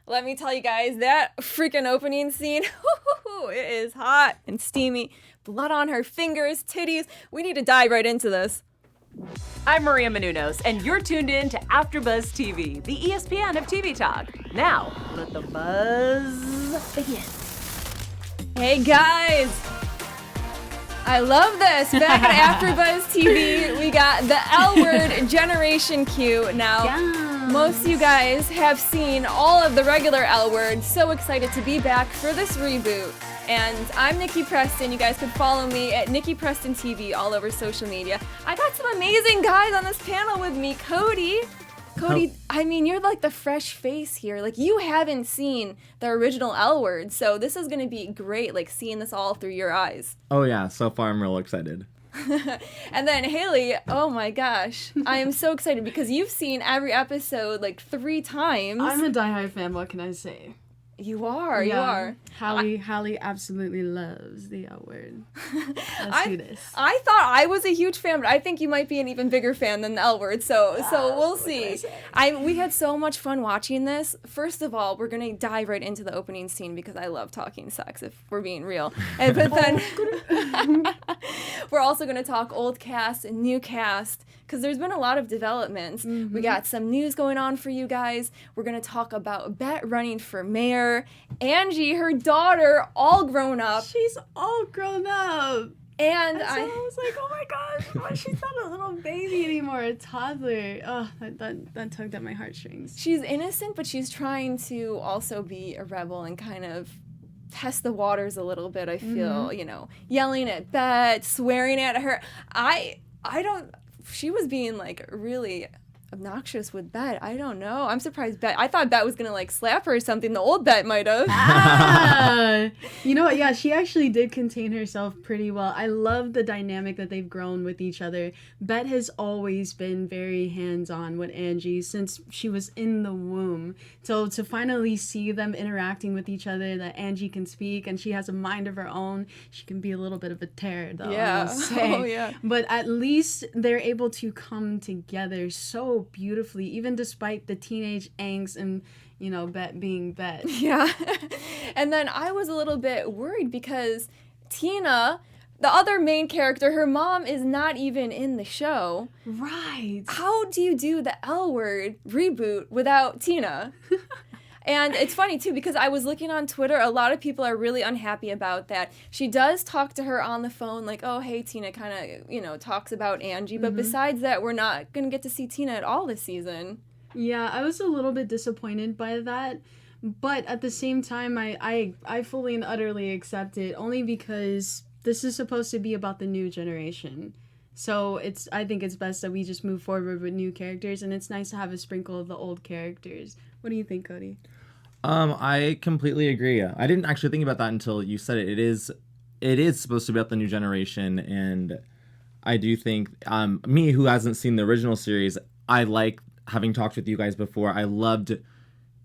Let me tell you guys, that freaking opening scene, it is hot and steamy. Blood on her fingers, titties. We need to dive right into this. I'm Maria Menounos, and you're tuned in to AfterBuzz TV, the ESPN of TV talk. Now, let the buzz begin. Hey guys, I love this. Back at AfterBuzz TV, we got the L Word Generation Q. Now, most of you guys have seen all of the regular L Word. So excited to be back for this reboot. And I'm Nikki Preston. You guys can follow me at Nikki Preston TV all over social media. I got some amazing guys on this panel with me. Cody, I mean, you're like the fresh face here. Like, you haven't seen the original L Word, so this is going to be great, like, seeing this all through your eyes. Oh, yeah. So far, I'm real excited. And then Haley, oh my gosh, I am so excited because you've seen every episode, like, 3 times. I'm a diehard fan, what can I say? You are. Halle absolutely loves the L Word. Let's do this. I thought I was a huge fan, but I think you might be an even bigger fan than the L Word, so we'll see. We had so much fun watching this. First of all, we're going to dive right into the opening scene because I love talking sex, if we're being real. But then we're also going to talk old cast and new cast, because there's been a lot of developments. Mm-hmm. We got some news going on for you guys. We're going to talk about Bette running for mayor, Angie, her daughter, all grown up. She's all grown up. And I was like, oh my gosh, why she's not a little baby anymore, a toddler. Oh, that tugged at my heartstrings. She's innocent, but she's trying to also be a rebel and kind of test the waters a little bit, I feel, yelling at Bette, swearing at her. She was being, like, really obnoxious with Bette. I don't know. I'm surprised I thought Bette was going to, like, slap her or something. The old Bette might have. You know what? Yeah, she actually did contain herself pretty well. I love the dynamic that they've grown with each other. Bette has always been very hands-on with Angie since she was in the womb. So to finally see them interacting with each other, that Angie can speak and she has a mind of her own, she can be a little bit of a terror, though, I must say. Oh, yeah. But at least they're able to come together so beautifully, even despite the teenage angst and, Bette being Bette. Yeah. And then I was a little bit worried because Tina, the other main character, her mom is not even in the show. Right. How do you do the L Word reboot without Tina? And it's funny, too, because I was looking on Twitter. A lot of people are really unhappy about that. She does talk to her on the phone, like, oh, hey, Tina, kind of, talks about Angie. But besides that, we're not going to get to see Tina at all this season. Yeah, I was a little bit disappointed by that. But at the same time, I fully and utterly accept it, only because this is supposed to be about the new generation. So I think it's best that we just move forward with new characters, and it's nice to have a sprinkle of the old characters. What do you think, Cody? I completely agree. I didn't actually think about that until you said it. It is supposed to be about the new generation, and I do think, me who hasn't seen the original series, I like having talked with you guys before. I loved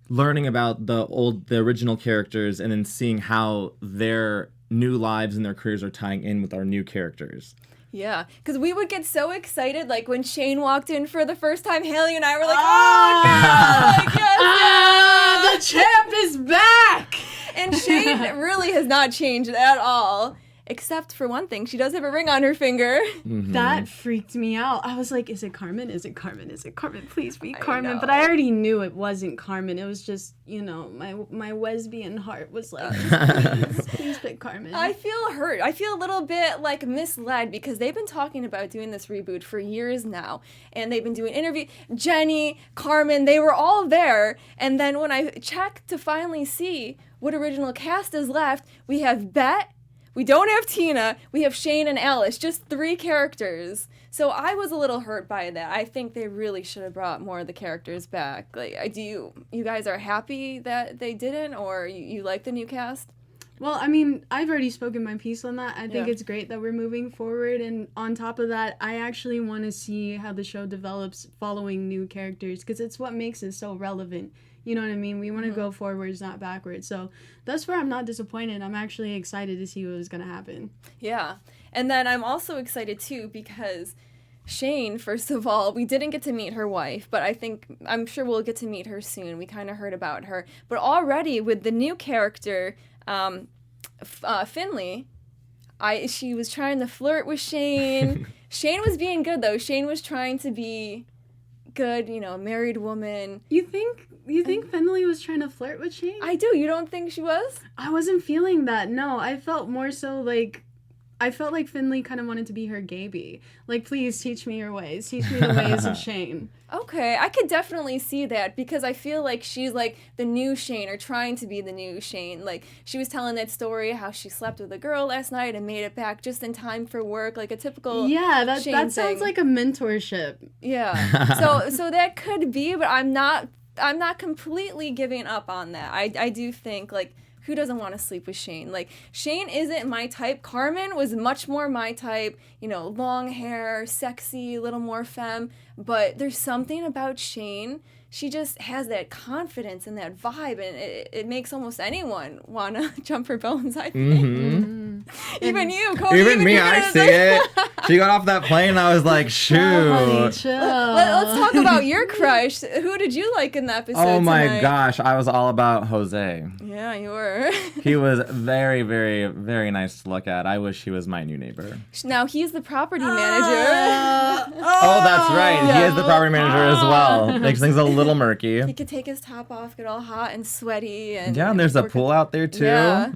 learning about the original characters and then seeing how their new lives and their careers are tying in with our new characters. Yeah, because we would get so excited, like, when Shane walked in for the first time, Haley and I were like, oh, God! Like, yes, the champ is back! And Shane really has not changed at all. Except for one thing, she does have a ring on her finger. Mm-hmm. That freaked me out. I was like, is it Carmen? Is it Carmen? Is it Carmen? Please be Carmen. But I already knew it wasn't Carmen. It was just, my lesbian heart was like, please pick Carmen. I feel hurt. I feel a little bit, like, misled because they've been talking about doing this reboot for years now. And they've been doing interviews. Jenny, Carmen, they were all there. And then when I checked to finally see what original cast is left, we have Bette. We don't have Tina. We have Shane and Alice. Just 3 characters. So I was a little hurt by that. I think they really should have brought more of the characters back. Like, you guys are happy that they didn't, or you like the new cast? Well, I mean, I've already spoken my piece on that. I think it's great that we're moving forward. And on top of that, I actually want to see how the show develops following new characters, because it's what makes it so relevant. You know what I mean? We want to go forwards, not backwards. So that's where I'm not disappointed. I'm actually excited to see what is going to happen. Yeah. And then I'm also excited, too, because Shane, first of all, we didn't get to meet her wife, but I'm sure we'll get to meet her soon. We kind of heard about her. But already with the new character, Finley, she was trying to flirt with Shane. Shane was being good, though. Shane was trying to be good, married woman. You think Finley was trying to flirt with Shane? I do. You don't think she was? I wasn't feeling that. No, I felt more so like Finley kind of wanted to be her Gaby. Like, please teach me your ways. Teach me the ways of Shane. Okay, I could definitely see that because I feel like she's like the new Shane or trying to be the new Shane. Like, she was telling that story how she slept with a girl last night and made it back just in time for work, like a typical that Shane sounds thing. like a mentorship. Yeah. So that could be, but I'm not completely giving up on that. I do think, like, who doesn't want to sleep with Shane? Like, Shane isn't my type. Carmen was much more my type, long hair, sexy, a little more femme. But there's something about Shane. She just has that confidence and that vibe, and it makes almost anyone want to jump her bones, I think. Even you, Cody. Even me, I see it. She got off that plane and I was like, shoot. Let's talk about your crush. Who did you like in the episode Oh my tonight? gosh, I was all about Jose. Yeah, you were. He was very, very, very nice to look at. I wish he was my new neighbor. Now he's the property manager. Oh, that's right. He is the property manager as well. Makes things a little murky. He could take his top off, get all hot and sweaty. And there's a pool out there too. Yeah.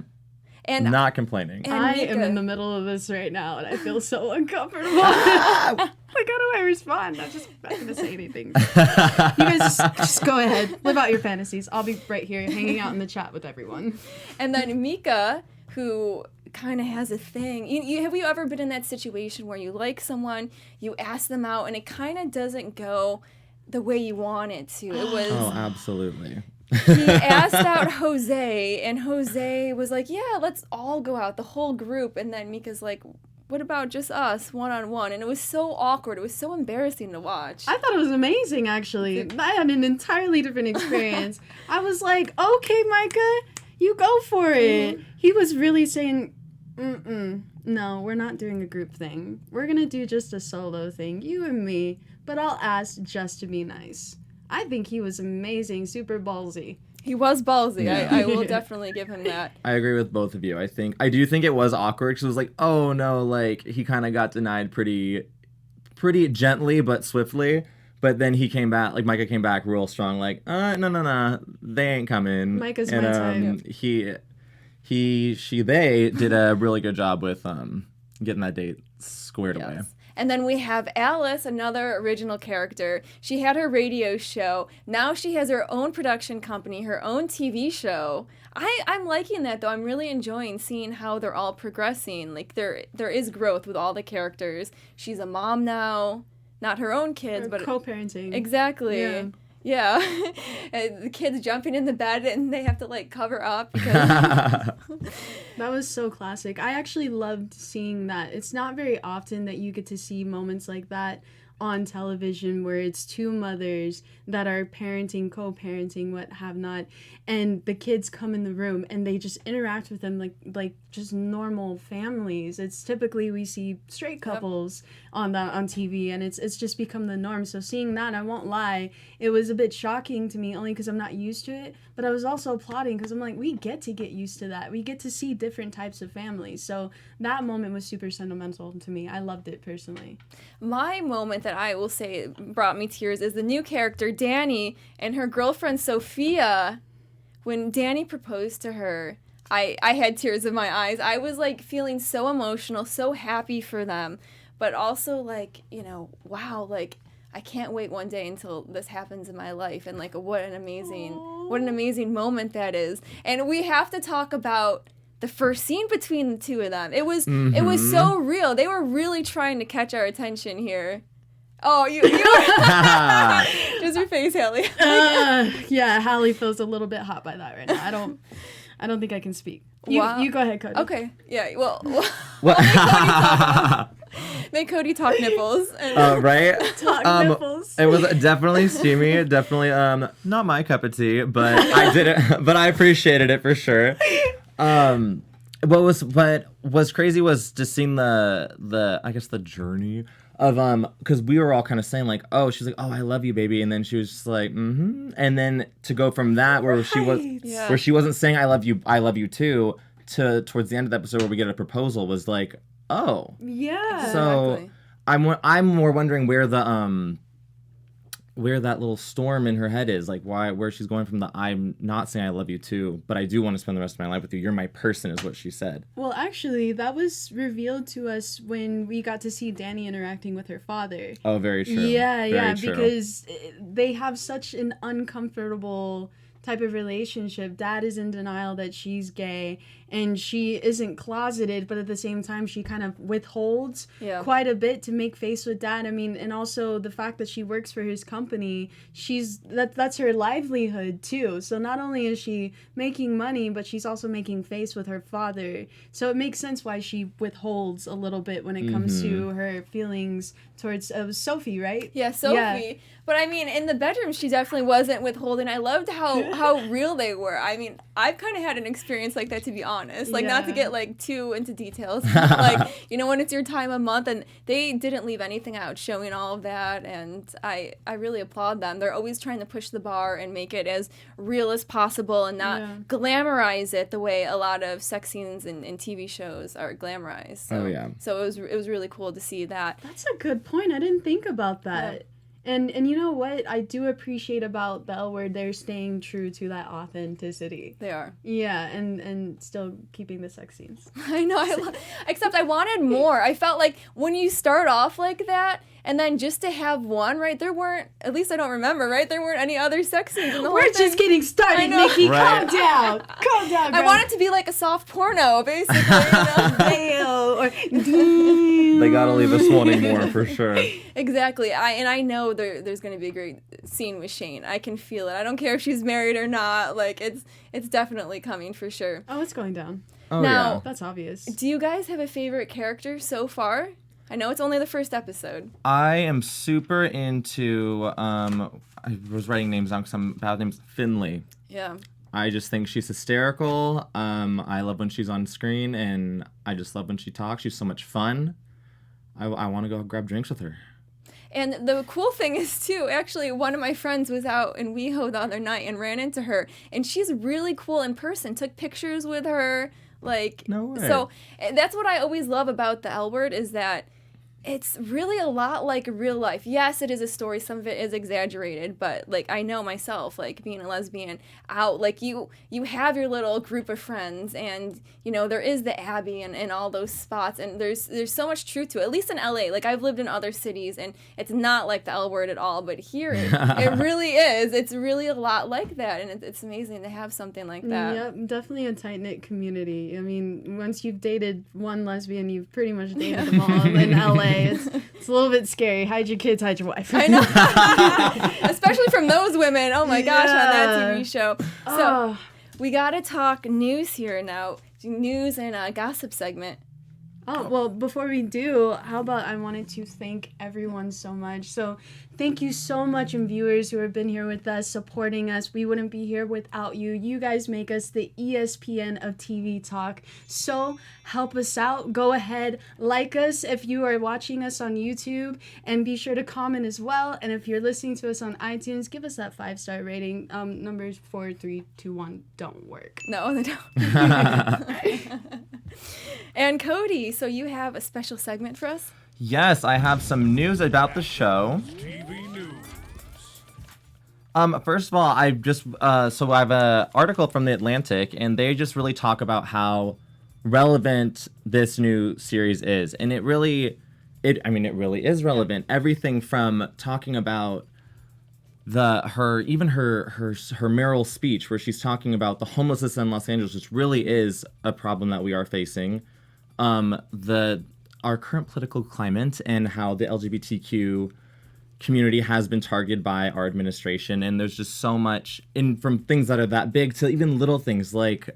And not complaining. And I am in the middle of this right now, and I feel so uncomfortable. Like, how do I respond? I'm just not going to say anything. You guys just go ahead. Live out your fantasies. I'll be right here hanging out in the chat with everyone. And then Micah, who kind of has a thing. Have you ever been in that situation where you like someone, you ask them out, and it kind of doesn't go the way you want it to? It was... Oh, absolutely. He asked out Jose, and Jose was like, yeah, let's all go out, the whole group. And then Mika's like, what about just us, one-on-one? And it was so awkward. It was so embarrassing to watch. I thought it was amazing, actually. I had an entirely different experience. I was like, okay, Micah, you go for it. He was really saying, no, we're not doing a group thing. We're going to do just a solo thing, you and me, but I'll ask just to be nice. I think he was amazing, super ballsy. He was ballsy. Yeah. I will definitely give him that. I agree with both of you. I do think it was awkward because it was like, oh no, like he kind of got denied pretty gently but swiftly. But then he came back, like Micah came back real strong, like, no, they ain't coming. Micah's my type. They did a really good job with getting that date squared away. And then we have Alice, another original character. She had her radio show. Now she has her own production company, her own TV show. I'm liking that, though. I'm really enjoying seeing how they're all progressing. Like, there is growth with all the characters. She's a mom now. Not her own kids, but... co-parenting. Exactly. Yeah. The kids jumping in the bed and they have to, like, cover up because... That was so classic. I actually loved seeing that. It's not very often that you get to see moments like that on television where it's two mothers that are parenting, co-parenting, what have not, and the kids come in the room and they just interact with them like just normal families. It's typically we see straight couples on TV, and it's just become the norm. So seeing that, I won't lie, it was a bit shocking to me only because I'm not used to it, but I was also applauding because I'm like, we get used to that. We get to see different types of families. So that moment was super sentimental to me. I loved it personally. My moment that I will say brought me tears is the new character, Dani, and her girlfriend, Sophia. When Dani proposed to her, I had tears in my eyes. I was, like, feeling so emotional, so happy for them, but also, like, wow, like, I can't wait one day until this happens in my life, and, like, what an amazing moment that is. And we have to talk about the first scene between the two of them. It was so real. They were really trying to catch our attention here. Oh, you just your face, Halle. Yeah, Halle feels a little bit hot by that right now. I don't think I can speak. You go ahead, Cody. Okay. Yeah. Well make Cody talk nipples. Right? Talk nipples. It was definitely steamy. Definitely not my cup of tea, but I did it. But I appreciated it for sure. What was crazy was just seeing the I guess the journey because we were all kind of saying like, oh, she's like, oh, I love you, baby, and then she was just like, mm-hmm, and then to go from that where where she wasn't saying I love you too, to towards the end of the episode where we get a proposal was like, oh, yeah. So Exactly. I'm more wondering where that little storm in her head is, like where she's going from the I'm not saying I love you too, but I do want to spend the rest of my life with you. You're my person is what she said. Well, actually, that was revealed to us when we got to see Dani interacting with her father. Oh, very true. Yeah, true. because they have such an uncomfortable type of relationship. Dad is in denial that she's gay, and she isn't closeted, but at the same time, she kind of withholds quite a bit to make face with Dad. I mean, and also the fact that she works for his company, that's her livelihood too. So not only is she making money, but she's also making face with her father. So it makes sense why she withholds a little bit when it comes to her feelings towards Sophie, right? Yeah, Sophie. Yeah. But I mean, in the bedroom, she definitely wasn't withholding. I loved how real they were. I mean, I've kind of had an experience like that, to be honest. Like, not to get like too into details. Like, you know, when it's your time of month, and they didn't leave anything out, showing all of that. And I really applaud them. They're always trying to push the bar and make it as real as possible, and not glamorize it the way a lot of sex scenes in TV shows are glamorized. So, So it was really cool to see that. That's a good point. I didn't think about that. Yeah. And you know what I do appreciate about the L Word, they're staying true to that authenticity. They are. Yeah, and still keeping the sex scenes. I know. Except I wanted more. I felt like when you start off like that, and then just to have one, right, there weren't, at least I don't remember, right, there weren't any other sex scenes in the whole thing. We're just getting started, Nikki. Calm down. Calm down, girl. I want it to be like a soft porno, basically. You know? They gotta leave us wanting more, for sure. Exactly. I know there's going to be a great scene with Shane. I can feel it. I don't care if she's married or not. Like, it's definitely coming for sure. Oh, it's going down. Oh, now, yeah. That's obvious. Do you guys have a favorite character so far? I know it's only the first episode. I am super into, I was writing names down because I'm bad names, Finley. Yeah. I just think she's hysterical. I love when she's on screen, and I just love when she talks. She's so much fun. I want to go grab drinks with her. And the cool thing is, too, actually, one of my friends was out in WeHo the other night and ran into her, and she's really cool in person, took pictures with her. Like, no way. So that's what I always love about the L Word, is that it's really a lot like real life. Yes, it is a story. Some of it is exaggerated, but like I know myself, like being a lesbian out, like you have your little group of friends, and you know there is the Abbey and all those spots, and there's so much truth to it. At least in LA, like I've lived in other cities, and it's not like the L Word at all. But here, it really is. It's really a lot like that, and it's amazing to have something like that. Yep, definitely a tight knit community. I mean, once you've dated one lesbian, you've pretty much dated them all in LA. It's a little bit scary. Hide your kids, hide your wife. I know. Especially from those women. Oh my gosh, on that TV show. So we got to talk news here now. News and gossip segment. Oh, well, before we do, how about I wanted to thank everyone so much. So thank you so much, and viewers who have been here with us, supporting us. We wouldn't be here without you. You guys make us the ESPN of TV talk. So help us out. Go ahead, like us if you are watching us on YouTube, and be sure to comment as well. And if you're listening to us on iTunes, give us that 5-star rating. Numbers 4, 3, 2, 1 don't work. No, they don't. And Cody, so you have a special segment for us? Yes, I have some news about the show. First of all, I just so I have an article from The Atlantic, and they just really talk about how relevant this new series is, and it really is relevant. Everything from talking about her mayoral speech, where she's talking about the homelessness in Los Angeles, which really is a problem that we are facing. Our current political climate, and how the LGBTQ community has been targeted by our administration, and there's just so much from things that are that big to even little things like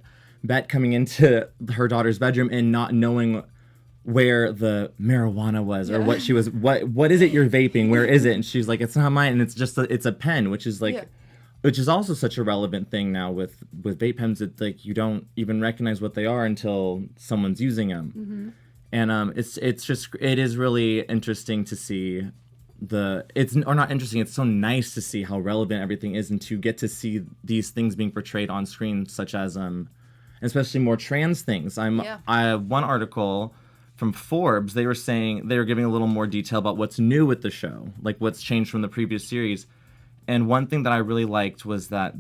Bette coming into her daughter's bedroom and not knowing where the marijuana was, or what she was, what is it you're vaping, where is it? And she's like, it's not mine, and it's just it's a pen, which is like which is also such a relevant thing now with vape pens. It's like you don't even recognize what they are until someone's using them. And it is really interesting to see it's so nice to see how relevant everything is and to get to see these things being portrayed on screen, such as especially more trans things. I one article from Forbes, they were giving a little more detail about what's new with the show, like what's changed from the previous series. And one thing that I really liked was that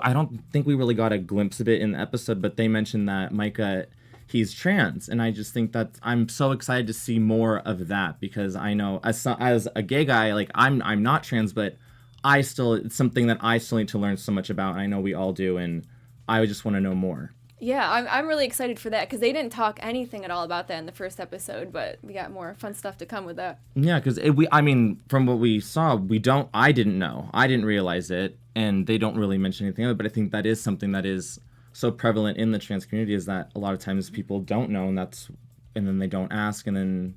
I don't think we really got a glimpse of it in the episode, but they mentioned that Micah, he's trans. And I just think that I'm so excited to see more of that, because I know as a gay guy, like I'm not trans, but it's something that I still need to learn so much about. And I know we all do. And I just want to know more. Yeah, I'm really excited for that, because they didn't talk anything at all about that in the first episode, but we got more fun stuff to come with that. Yeah, because from what we saw, I didn't know. I didn't realize it, and they don't really mention anything of it, but I think that is something that is so prevalent in the trans community, is that a lot of times people don't know, and then they don't ask, and then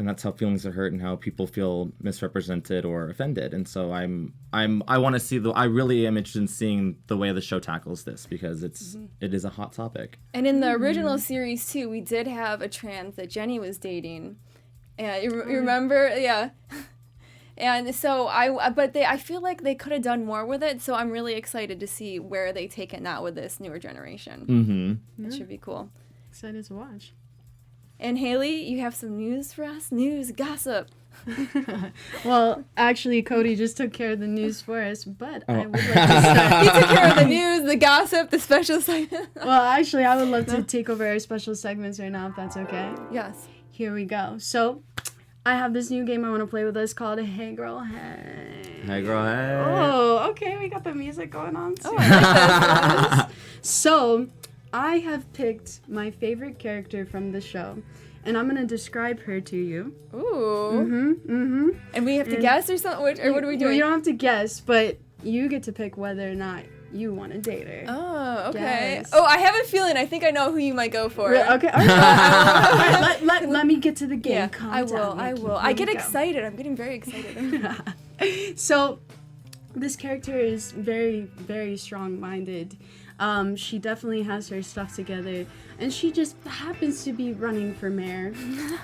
that's how feelings are hurt and how people feel misrepresented or offended. And so I want to see I really am interested in seeing the way the show tackles this, because it is a hot topic. And in the original series too, we did have a trans that Jenny was dating. And you remember? Yeah. And so I feel like they could have done more with it. So I'm really excited to see where they take it now with this newer generation. Mm-hmm. It should be cool. Excited to watch. And Haley, you have some news for us? News, gossip. Well, actually, Cody just took care of the news for us, but I would like to start. He took care of the news, the gossip, the special segment. Well, actually, I would love to take over our special segments right now, if that's okay. Yes. Here we go. So, I have this new game I want to play with us called Hey Girl, Hey. Hey Girl, Hey. Oh, okay. We got the music going on, too. Oh, I like that. So, I have picked my favorite character from the show, and I'm going to describe her to you. Ooh. And we have to guess or something? Or what are we doing? You don't have to guess, but you get to pick whether or not you want to date her. Oh, okay. Yes. Oh, I have a feeling. I think I know who you might go for. Okay. All right. Let me get to the game. Yeah, Calm I down, will. I Nikki. will. Here I get we go. excited. I'm getting very excited. So, this character is very, very strong-minded. She definitely has her stuff together, and she just happens to be running for mayor.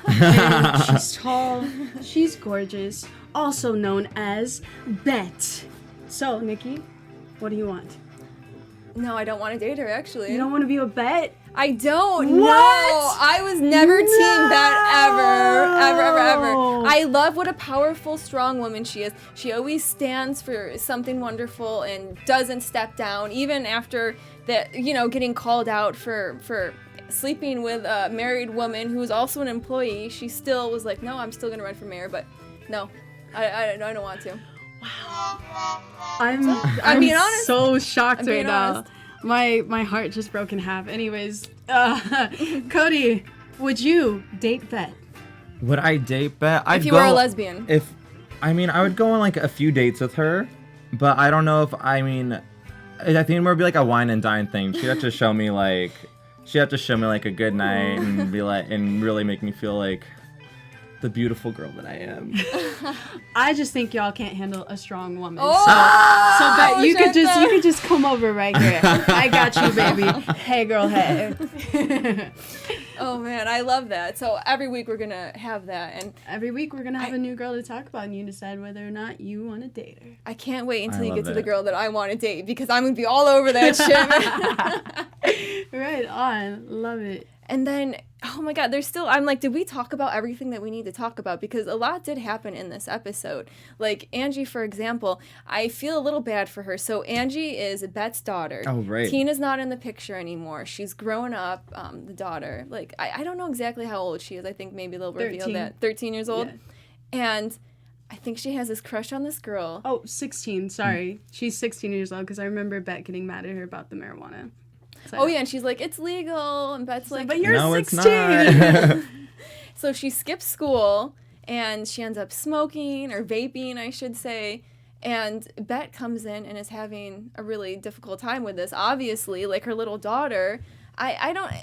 And she's tall, she's gorgeous, also known as Bette. So, Nikki, what do you want? No, I don't want to date her, actually. You don't want to be with Bette? I don't. What? No, I was never team that ever. I love what a powerful, strong woman she is. She always stands for something wonderful and doesn't step down, even after that, getting called out for sleeping with a married woman who was also an employee. She still was like, no, I'm still gonna run for mayor, but no, I don't want to. I'm being honest. so shocked right now. honest. My heart just broke in half. Anyways, Cody, would you date Bette? Would I date Bette? If you were a lesbian. I would go on like a few dates with her, but I don't know if I think it would be like a wine and dine thing. She'd have to show me like a good night and be like, and really make me feel like the beautiful girl that I am. I just think y'all can't handle a strong woman. Oh, so Bette, you could just come over right here. I got you, baby. Hey girl, hey. Oh man, I love that. So every week we're gonna have that, and every week we're gonna have a new girl to talk about, and you decide whether or not you want to date her. I can't wait until you get to the girl that I want to date, because I'm gonna be all over that shit. Right on, love it. And then, oh my God, I'm like, did we talk about everything that we need to talk about? Because a lot did happen in this episode. Like Angie, for example, I feel a little bad for her. So Angie is Bette's daughter. Oh, right. Tina's not in the picture anymore. She's grown up, the daughter. Like, I don't know exactly how old she is. I think maybe they'll reveal that. 13 years old. Yeah. And I think she has this crush on this girl. Oh, 16. Sorry. She's 16 years old, because I remember Bette getting mad at her about the marijuana. So. Oh, yeah, and she's like, it's legal. And Bette's like, but you're no, 16. It's not. So she skips school, and she ends up smoking, or vaping, I should say. And Bette comes in and is having a really difficult time with this. Obviously, like her little daughter, I don't,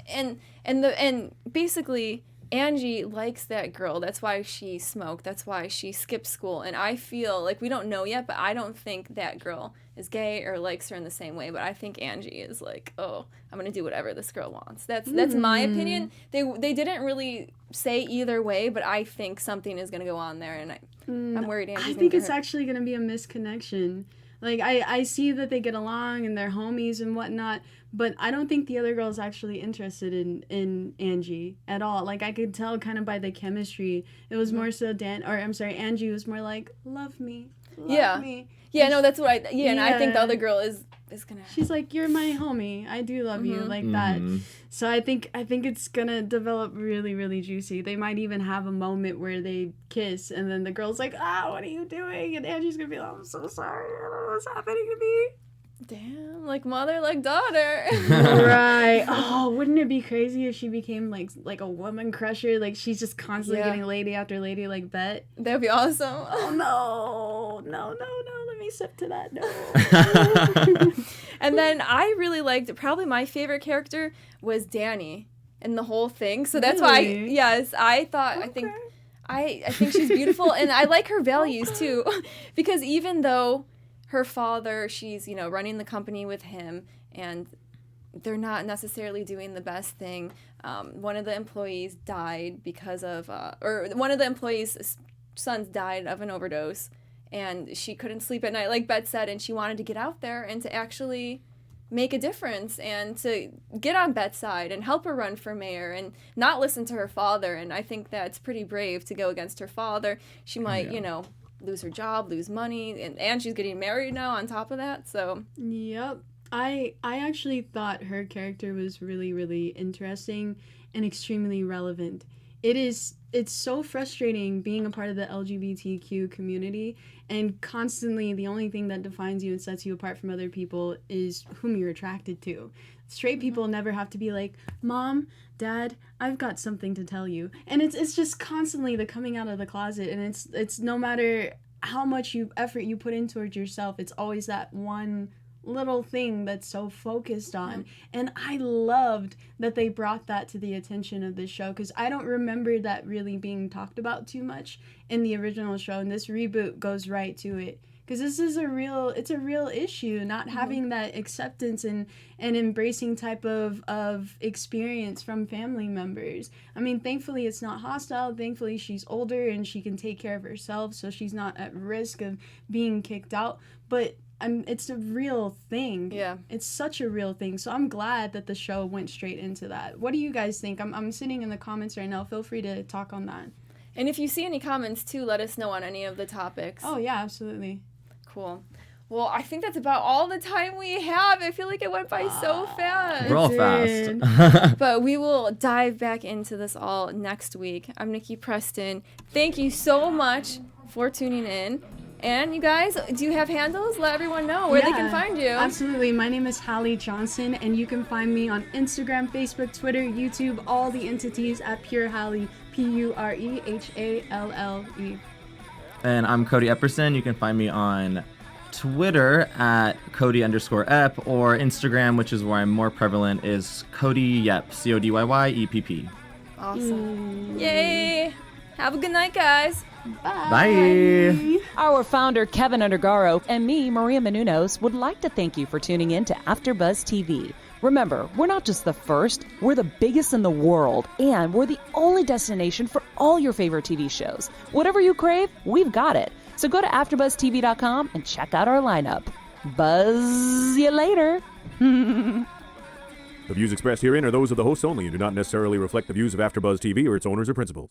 and basically Angie likes that girl. That's why she smoked. That's why she skipped school. And I feel like, we don't know yet, but I don't think that girl is gay or likes her in the same way, but I think Angie is like, oh, I'm gonna do whatever this girl wants. That's my opinion. They didn't really say either way, but I think something is gonna go on there, and I'm worried Angie's I think it's actually gonna be a misconnection. Like, I see that they get along and they're homies and whatnot, but I don't think the other girl's actually interested in Angie at all. Like, I could tell kind of by the chemistry. It was more so Angie was more like, love me. Love me. Yeah, no, that's what and I think the other girl is gonna. She's like, you're my homie. I do love you, like that. So I think it's gonna develop really, really juicy. They might even have a moment where they kiss, and then the girl's like, what are you doing? And Angie's gonna be like, I'm so sorry. I don't know what's happening to me. Damn, like mother, like daughter. Right. Oh, wouldn't it be crazy if she became like a woman crusher? Like, she's just constantly getting lady after lady like Bette. That'd be awesome. Oh no. Let me sip to that. No. And then I really liked, probably my favorite character was Dani in the whole thing. So that's why I think she's beautiful, and I like her values too, because even though her father, she's, running the company with him, and they're not necessarily doing the best thing. One of the employees died because of, or one of the employees' sons died of an overdose, and she couldn't sleep at night, like Bette said, and she wanted to get out there and to actually make a difference and to get on Bette's side and help her run for mayor and not listen to her father. And I think that's pretty brave to go against her father. She might, lose her job, lose money, and she's getting married now on top of that. So yep. I actually thought her character was really, really interesting and extremely relevant. It's so frustrating being a part of the LGBTQ community, and constantly the only thing that defines you and sets you apart from other people is whom you're attracted to. Straight people never have to be like, Mom, Dad, I've got something to tell you. And it's just constantly the coming out of the closet, and it's no matter how much effort you put in towards yourself, it's always that one little thing that's so focused on. And I loved that they brought that to the attention of this show, because I don't remember that really being talked about too much in the original show, and this reboot goes right to it. Because this is a real issue, not having that acceptance and embracing type of experience from family members. I mean, thankfully it's not hostile. Thankfully she's older and she can take care of herself, so she's not at risk of being kicked out. But it's a real thing. Yeah. It's such a real thing. So I'm glad that the show went straight into that. What do you guys think? I'm sitting in the comments right now. Feel free to talk on that. And if you see any comments too, let us know on any of the topics. Oh yeah, absolutely. Cool. Well, I think that's about all the time we have. I feel like it went by so fast. We're all fast. But we will dive back into this all next week. I'm Nikki Preston. Thank you so much for tuning in. And you guys, do you have handles? Let everyone know where they can find you. Absolutely. My name is Halle Johnson, and you can find me on Instagram, Facebook, Twitter, YouTube, all the entities at Pure Halle, Purehalle. And I'm Cody Epperson. You can find me on Twitter at Cody_Ep, or Instagram, which is where I'm more prevalent, is Cody Yep, CODYYEPP. Awesome. Yay. Have a good night, guys. Bye. Our founder, Kevin Undergaro, and me, Maria Menounos, would like to thank you for tuning in to AfterBuzz TV. Remember, we're not just the first, we're the biggest in the world, and we're the only destination for all your favorite TV shows. Whatever you crave, we've got it. So go to AfterBuzzTV.com and check out our lineup. Buzz you later. The views expressed herein are those of the hosts only and do not necessarily reflect the views of AfterBuzz TV or its owners or principals.